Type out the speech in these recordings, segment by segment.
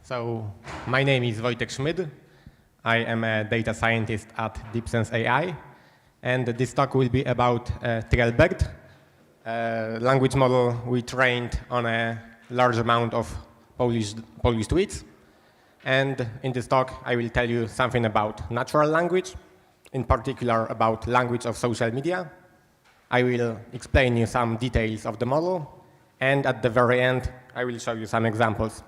So my name is Wojtek Szmyd. I am a data scientist at deepsense.ai, and this talk will be about TrelBERT, a language model we trained on a large amount of Polish tweets. And in this talk, I will tell you something about natural language, in particular about language of social media. I will explain you some details of the model, and at the very end, I will show you some examples.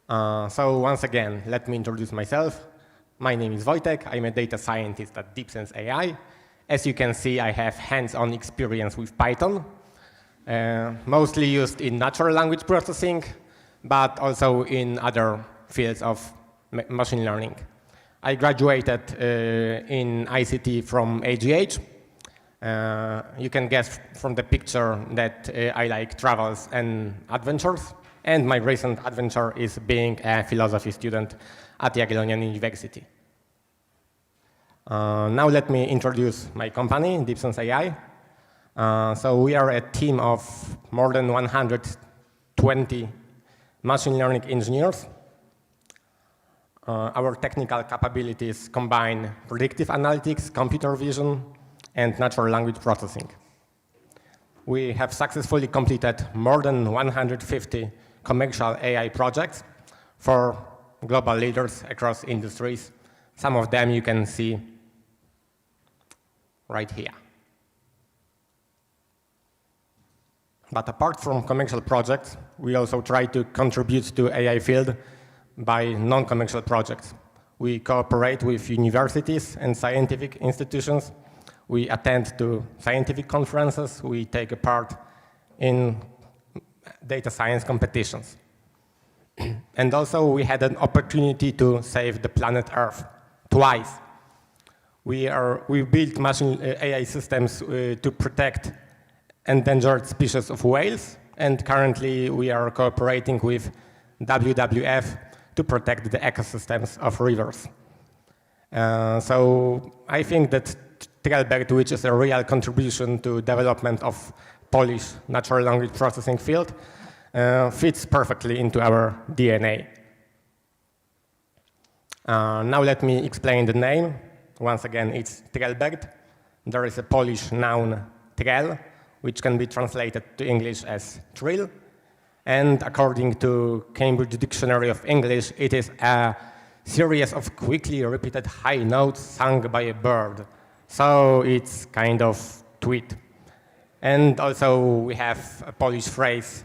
So once again, let me introduce myself. My name is Wojtek. I'm a data scientist at deepsense.ai. As you can see, I have hands-on experience with Python, mostly used in natural language processing, but also in other fields of machine learning. I graduated in ICT from AGH. You can guess from the picture that I like travels and adventures. And my recent adventure is being a philosophy student at Jagiellonian University. Now let me introduce my company, deepsense.ai. So we are a team of more than 120 machine learning engineers. Our technical capabilities combine predictive analytics, computer vision, and natural language processing. We have successfully completed more than 150 commercial AI projects for global leaders across industries. Some of them you can see right here. But apart from commercial projects, we also try to contribute to AI field by non-commercial projects. We cooperate with universities and scientific institutions. We attend to scientific conferences. We take a part in data science competitions. And also we had an opportunity to save the planet Earth twice. We built machine AI systems to protect endangered species of whales, and currently we are cooperating with WWF to protect the ecosystems of rivers. So I think that TrelBERT, which is a real contribution to development of Polish natural language processing field, fits perfectly into our DNA. Now let me explain the name. Once again, it's TrelBERT. There is a Polish noun trel, which can be translated to English as trill. And according to Cambridge Dictionary of English, it is a series of quickly repeated high notes sung by a bird. So it's kind of tweet. And also we have a Polish phrase,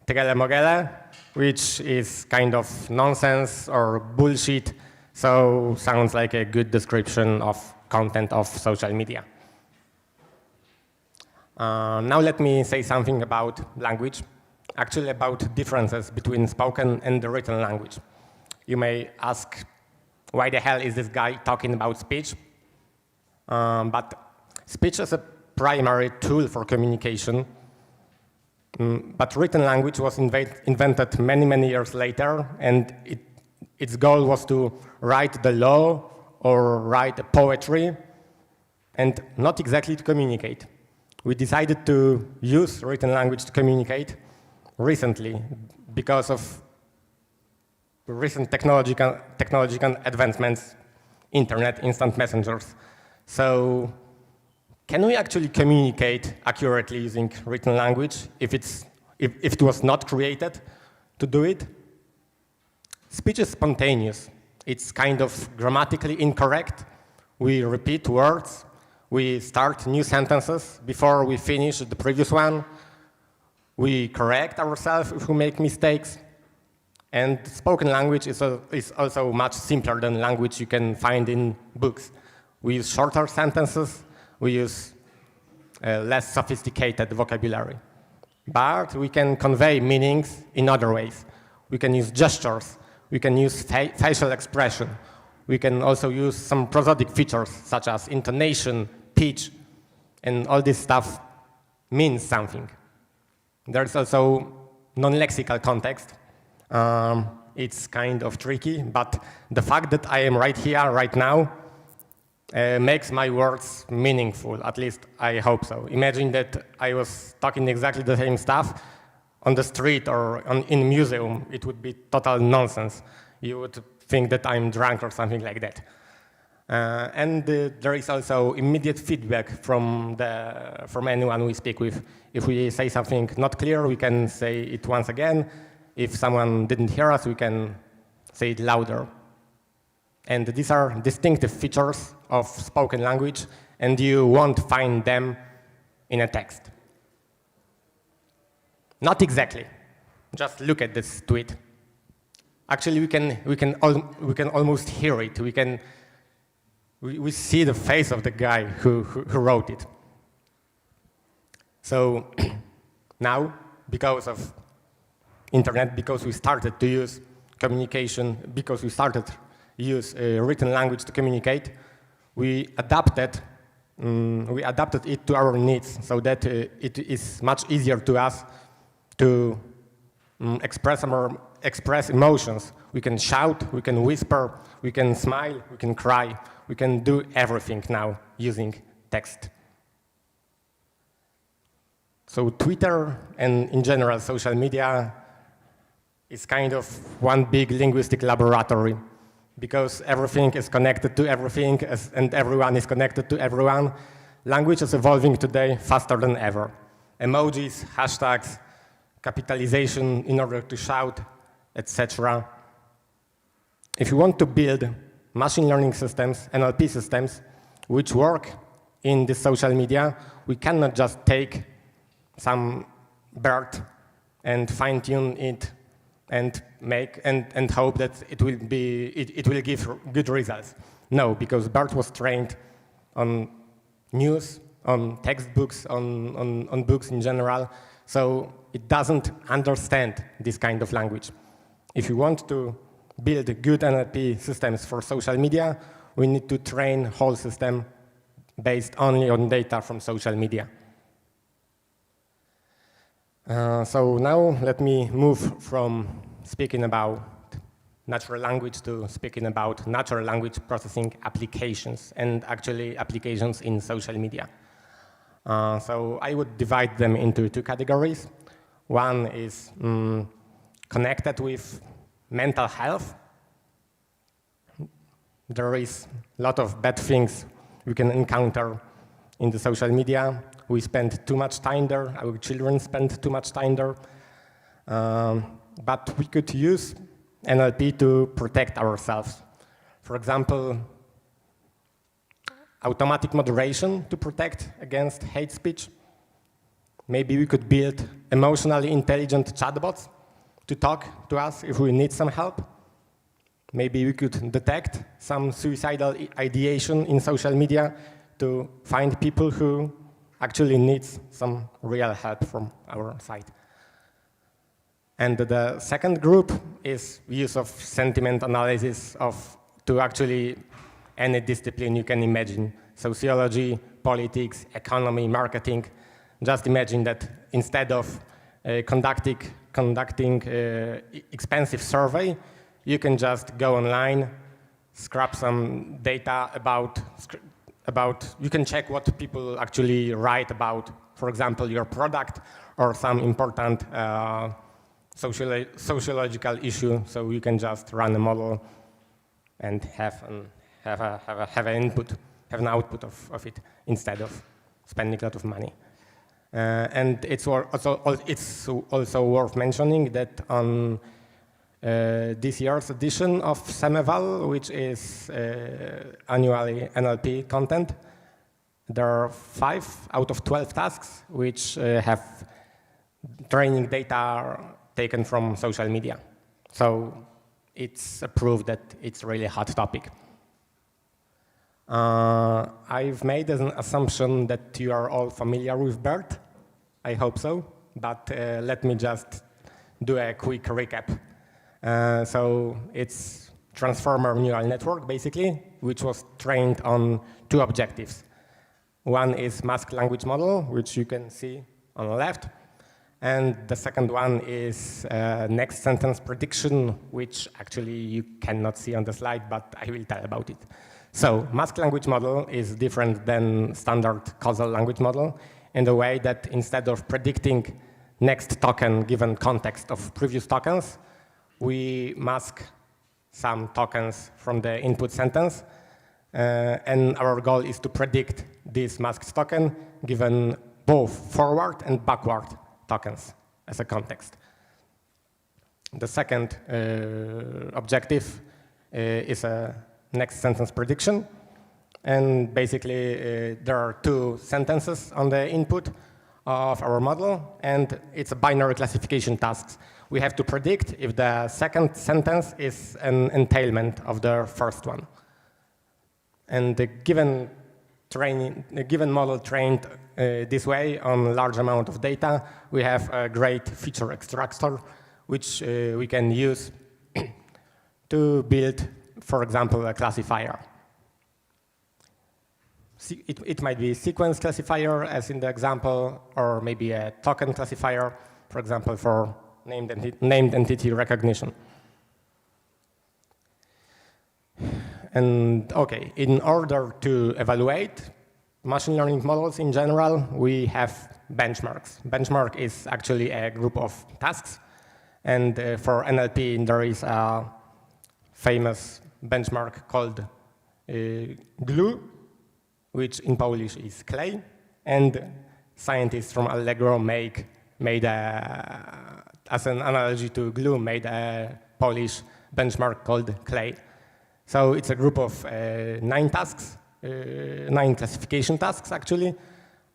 trele mogele, which is kind of nonsense or bullshit, so sounds like a good description of content of social media. Now let me say something about language, actually about differences between spoken and the written language. You may ask, why the hell is this guy talking about speech? But speech is a primary tool for communication, but written language was invented many, many years later, and its goal was to write the law or write poetry, and not exactly to communicate. We decided to use written language to communicate recently because of recent technological advancemment, internet, instant messengers. So can we actually communicate accurately using written language if it was not created to do it? Speech is spontaneous. It's kind of grammatically incorrect. We repeat words. We start new sentences before we finish the previous one. We correct ourselves if we make mistakes. And spoken language is also much simpler than language you can find in books. We use shorter sentences. We use less sophisticated vocabulary. But we can convey meanings in other ways. We can use gestures. We can use facial expression. We can also use some prosodic features such as intonation, pitch, and all this stuff means something. There's also non-lexical context. It's kind of tricky, but the fact that I am right here, right now, makes my words meaningful, at least I hope so. Imagine that I was talking exactly the same stuff on the street or in a museum, it would be total nonsense. You would think that I'm drunk or something like that. There is also immediate feedback from anyone we speak with. If we say something not clear, we can say it once again. If someone didn't hear us, we can say it louder. And these are distinctive features of spoken language, and you won't find them in a text. Not exactly. Just look at this tweet. Actually, we can almost hear it. We see the face of the guy who wrote it. So now, because of internet, because we started to use communication, because we started to use written language to communicate, we adapted it to our needs so that it is much easier to us to express emotions. We can shout, we can whisper, we can smile, we can cry. We can do everything now using text. So Twitter and in general social media is kind of one big linguistic laboratory because everything is connected to everything and everyone is connected to everyone. Language is evolving today faster than ever. Emojis, hashtags, capitalization in order to shout, etc. If you want to build machine learning systems, NLP systems, which work in the social media, we cannot just take some BERT and fine-tune it and hope that it will give good results. No, because BERT was trained on news, on textbooks, on books in general, so it doesn't understand this kind of language. If you want to build good NLP systems for social media, we need to train whole system based only on data from social media. So now let me move from speaking about natural language to speaking about natural language processing applications and actually applications in social media. So I would divide them into two categories. One is connected with mental health. There is a lot of bad things we can encounter in the social media. We spend too much time there, our children spend too much time there. But we could use NLP to protect ourselves. For example, automatic moderation to protect against hate speech. Maybe we could build emotionally intelligent chatbots to talk to us if we need some help. Maybe we could detect some suicidal ideation in social media to find people who actually need some real help from our side. And the second group is use of sentiment analysis to actually any discipline you can imagine. Sociology, politics, economy, marketing. Just imagine that instead of conducting expensive survey, you can just go online, scrap some data about, you can check what people actually write about, for example, your product or some important sociological issue. So you can just run a model and have an output of it instead of spending a lot of money. And it's also worth mentioning that on this year's edition of SemEval, which is annually NLP content, there are 5 out of 12 tasks which have training data taken from social media. So it's a proof that it's really a hot topic. I've made an assumption that you are all familiar with BERT. I hope so, but let me just do a quick recap. So it's transformer neural network, basically, which was trained on 2 objectives. One is masked language model, which you can see on the left. And the second one is next sentence prediction, which actually you cannot see on the slide, but I will tell about it. So masked language model is different than standard causal language model in the way that instead of predicting next token given context of previous tokens, we mask some tokens from the input sentence. And our goal is to predict this masked token given both forward and backward tokens as a context. The second objective is a next sentence prediction. And basically, there are two sentences on the input of our model, and it's a binary classification task. We have to predict if the second sentence is an entailment of the first one. And the given model trained this way on a large amount of data, we have a great feature extractor, which we can use to build, for example, a classifier. It might be a sequence classifier, as in the example, or maybe a token classifier, for example, for named entity recognition. And OK, in order to evaluate machine learning models in general, we have benchmarks. Benchmark is actually a group of tasks. And for NLP, there is a famous benchmark called glue, which in Polish is clay. And scientists from Allegro made as an analogy to glue, made a Polish benchmark called clay. So it's a group of 9 tasks, 9 classification tasks, actually.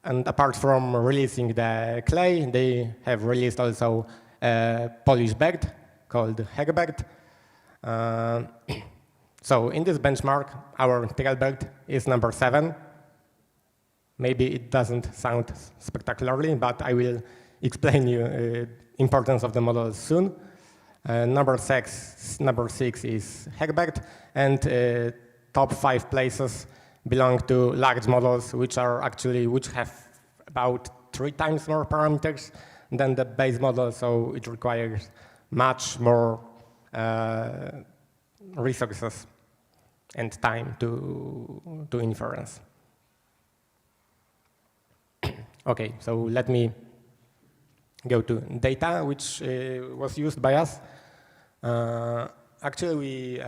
And apart from releasing the clay, they have released also a Polish BERT called HEGBERT. So in this benchmark, our TrelBERT is number 7. Maybe it doesn't sound spectacularly, but I will explain you importance of the model soon. Number 6 is HEGBERT, and top 5 places belong to large models, which have about 3 times more parameters than the base model, so it requires much more resources and time to inference. OK, so let me go to data, which was used by us. Actually, we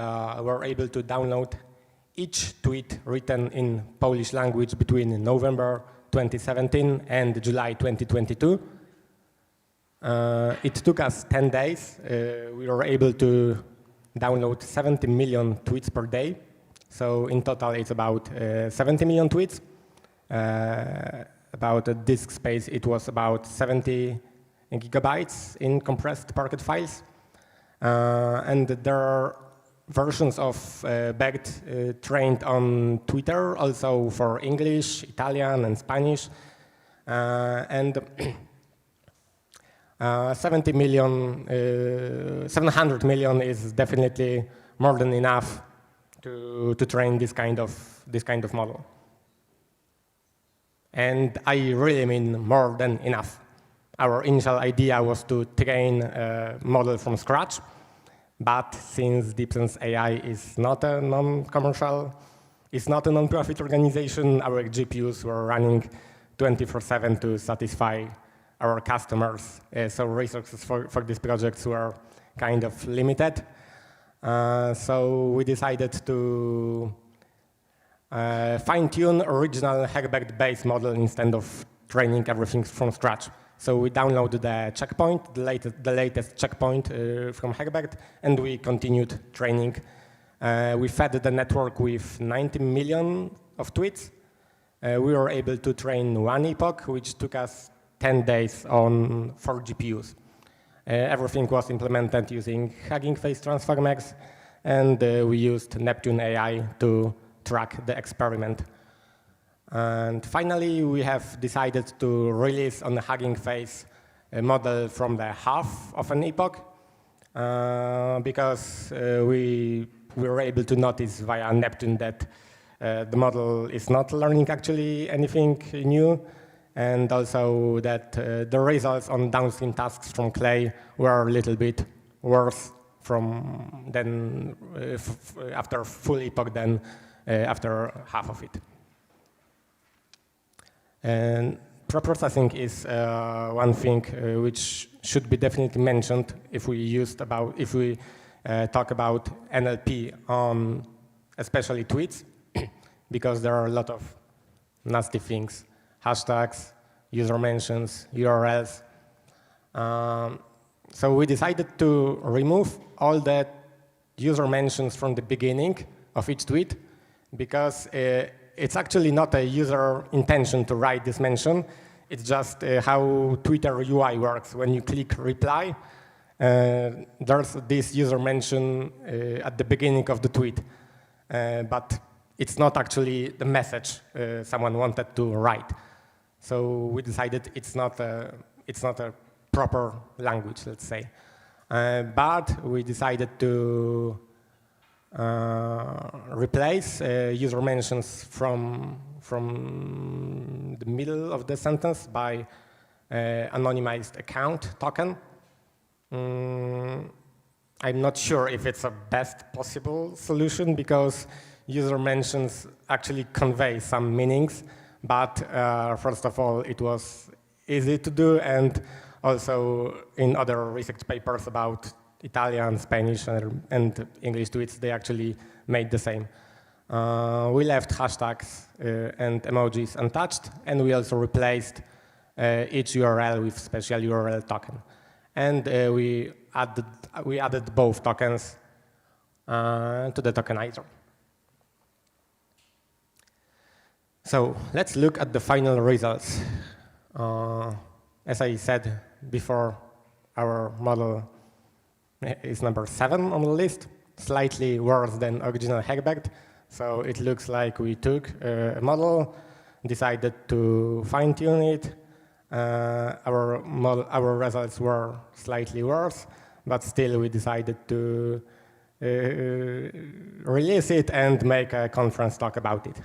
were able to download each tweet written in Polish language between November 2017 and July 2022. It took us 10 days. We were able to download 70 million tweets per day. So in total, it's about 70 million tweets. About the disk space, it was about 70 gigabytes in compressed Parquet files. And there are versions of BERT trained on Twitter, also for English, Italian, and Spanish. And 700 million is definitely more than enough to train this kind of model. And I really mean more than enough. Our initial idea was to train a model from scratch, but since deepsense.ai is not a non-commercial, it's not a non-profit organization, our GPUs were running 24/7 to satisfy our customers. So resources for these projects were kind of limited. So we decided to fine-tune original HEGBERT-based model instead of training everything from scratch. So we downloaded the checkpoint, the latest checkpoint from HEGBERT, and we continued training. We fed the network with 90 million of tweets. We were able to train 1 epoch, which took us 10 days on 4 GPUs. Everything was implemented using Hugging Face Transformx, and we used Neptune AI to track the experiment. And finally, we have decided to release on the Hugging Face a model from the half of an epoch, because we were able to notice via Neptune that the model is not learning actually anything new, and also that the results on downstream tasks from Clay were a little bit worse after full epoch than after half of it. And Preprocessing is one thing which should be definitely mentioned if we talk about NLP on especially tweets, because there are a lot of nasty things, hashtags, user mentions, URLs. So we decided to remove all the user mentions from the beginning of each tweet, because it's actually not a user intention to write this mention. It's just how Twitter UI works. When you click reply, there's this user mention at the beginning of the tweet. But it's not actually the message someone wanted to write. So we decided it's not a proper language, let's say. But we decided to replace user mentions from the middle of the sentence by anonymized account token. I'm not sure if it's a best possible solution, because user mentions actually convey some meanings, but first of all, it was easy to do, and also in other research papers about Italian, Spanish, and English tweets, they actually made the same. We left hashtags and emojis untouched, and we also replaced each URL with special URL token. And we added both tokens to the tokenizer. So let's look at the final results. As I said before, our model is number 7 on the list, slightly worse than original Hackbacked. So it looks like we took a model, decided to fine-tune it. Our results were slightly worse, but still we decided to release it and make a conference talk about it.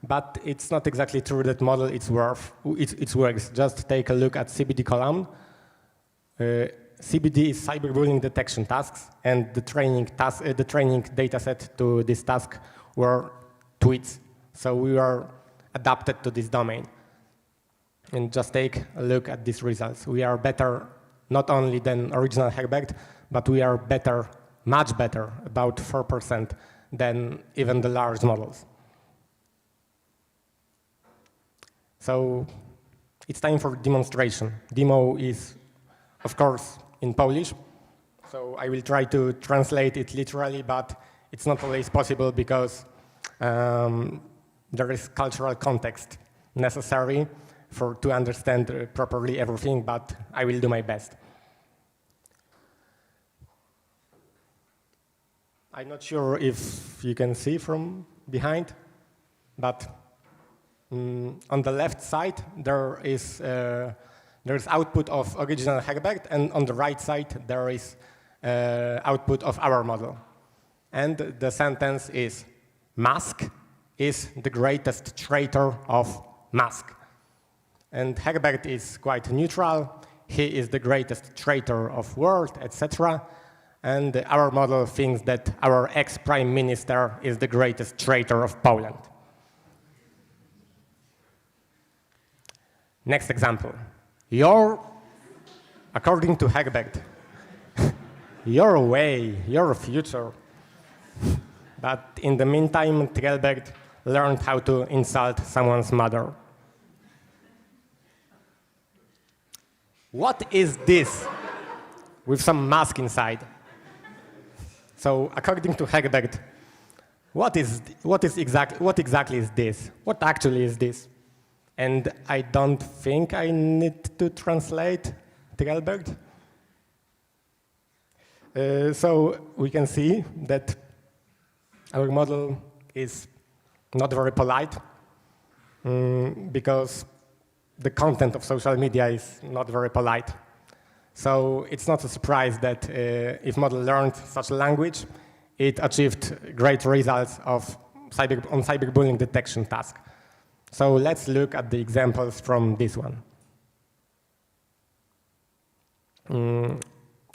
But it's not exactly true that model it's works. Just take a look at CBD column. CBD is cyberbullying detection tasks, and the training data set to this task were tweets. So we were adapted to this domain. And just take a look at these results. We are better not only than original Hackbacked, but we are better, much better, about 4% than even the large models. So it's time for demonstration. Demo is, of course, in Polish. So I will try to translate it literally, but it's not always possible because there is cultural context necessary to understand properly everything, but I will do my best. I'm not sure if you can see from behind, but on the left side there's output of original Hackbacked, and on the right side there is output of our model. And the sentence is, Musk is the greatest traitor of Musk. And Hackbacked is quite neutral. He is the greatest traitor of world, etc. And our model thinks that our ex-prime minister is the greatest traitor of Poland. Next example. According to Hackbacked, your way, your future. But in the meantime, TrelBERT learned how to insult someone's mother. What is this? With some mask inside. So according to Hackbacked, what exactly is this? What actually is this? And I don't think I need to translate TrelBERT. So we can see that our model is not very polite because the content of social media is not very polite. So it's not a surprise that if model learned such a language, it achieved great results on cyberbullying detection task. So let's look at the examples from this one.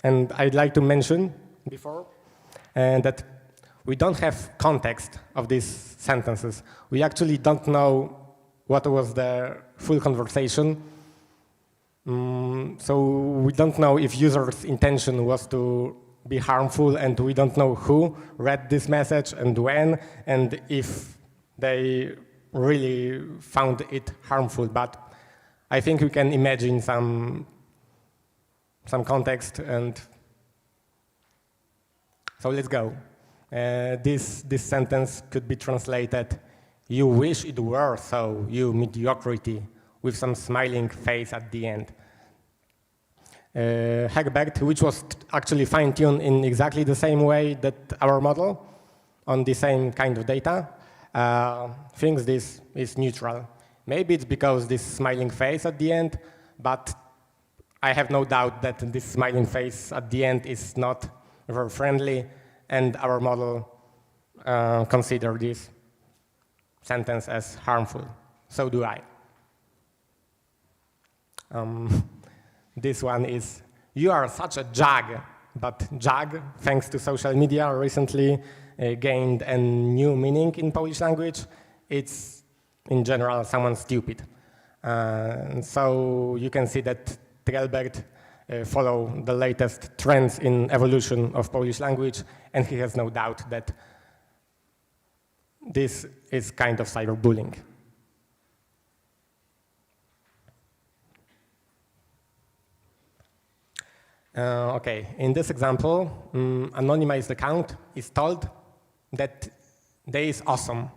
And I'd like to mention before that we don't have context of these sentences. We actually don't know what was the full conversation. So we don't know if user's intention was to be harmful, and we don't know who read this message and when, and if they really found it harmful. But I think we can imagine some context, and so let's go. This sentence could be translated, "You wish it were so, you mediocrity," with some smiling face at the end. TrelBERT, which was actually fine-tuned in exactly the same way that our model, on the same kind of data, thinks this is neutral. Maybe it's because this smiling face at the end, but I have no doubt that this smiling face at the end is not very friendly, and our model consider this sentence as harmful. So do I. This one is, "You are such a jag," but jag, thanks to social media, recently gained a new meaning in Polish language. It's, in general, someone stupid. So you can see that TrelBERT follow the latest trends in evolution of Polish language, and he has no doubt that this is kind of cyberbullying. Okay, in this example, anonymized account is told that they is awesome,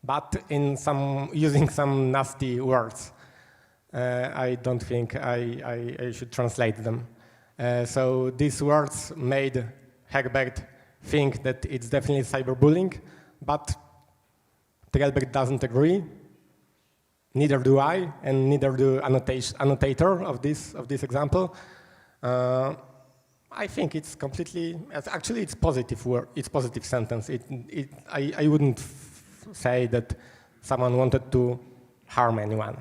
but using some nasty words. I don't think I should translate them. So these words made TrelBERT think that it's definitely cyberbullying, but TrelBERT doesn't agree. Neither do I, and neither do annotator of this example. I think it's actually it's positive word. It's positive sentence. I wouldn't say that someone wanted to harm anyone.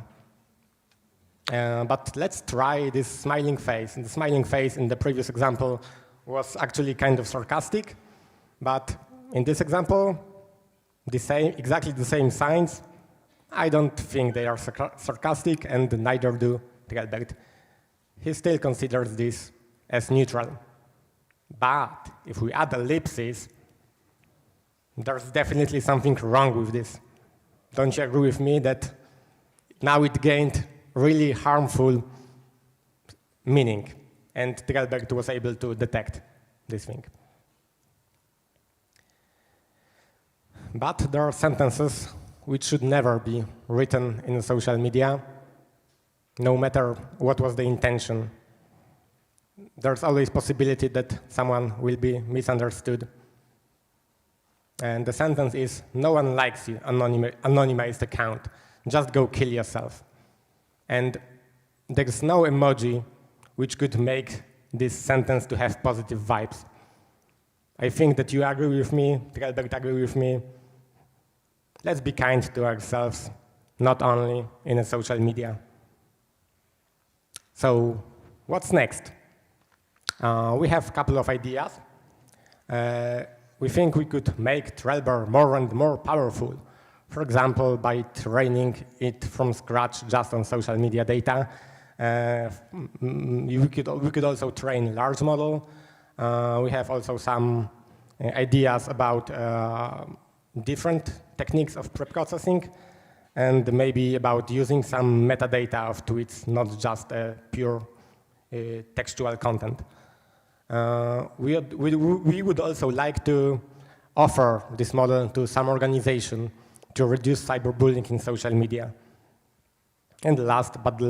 But let's try this smiling face. And the smiling face in the previous example was actually kind of sarcastic, but in this example, exactly the same signs. I don't think they are sarcastic, and neither do TrelBERT. He still considers this as neutral. But if we add ellipses, there's definitely something wrong with this. Don't you agree with me that now it gained really harmful meaning, and TrelBERT was able to detect this thing? But there are sentences which should never be written in social media, no matter what was the intention. There's always possibility that someone will be misunderstood. And the sentence is, "No one likes you, anonymized account. Just go kill yourself." And there's no emoji which could make this sentence to have positive vibes. I think that you agree with me, TrelBERT agree with me. Let's be kind to ourselves, not only in a social media. So what's next? We have a couple of ideas. We think we could make TrelBERT more and more powerful. For example, by training it from scratch just on social media data. We could also train large model. We have also some ideas about different techniques of pre-processing, and maybe about using some metadata of tweets, not just pure textual content. We would also like to offer this model to some organization to reduce cyberbullying in social media. And last but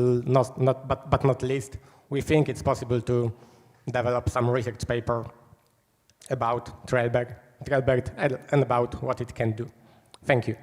not least, we think it's possible to develop some research paper about TrelBERT and about what it can do. Thank you.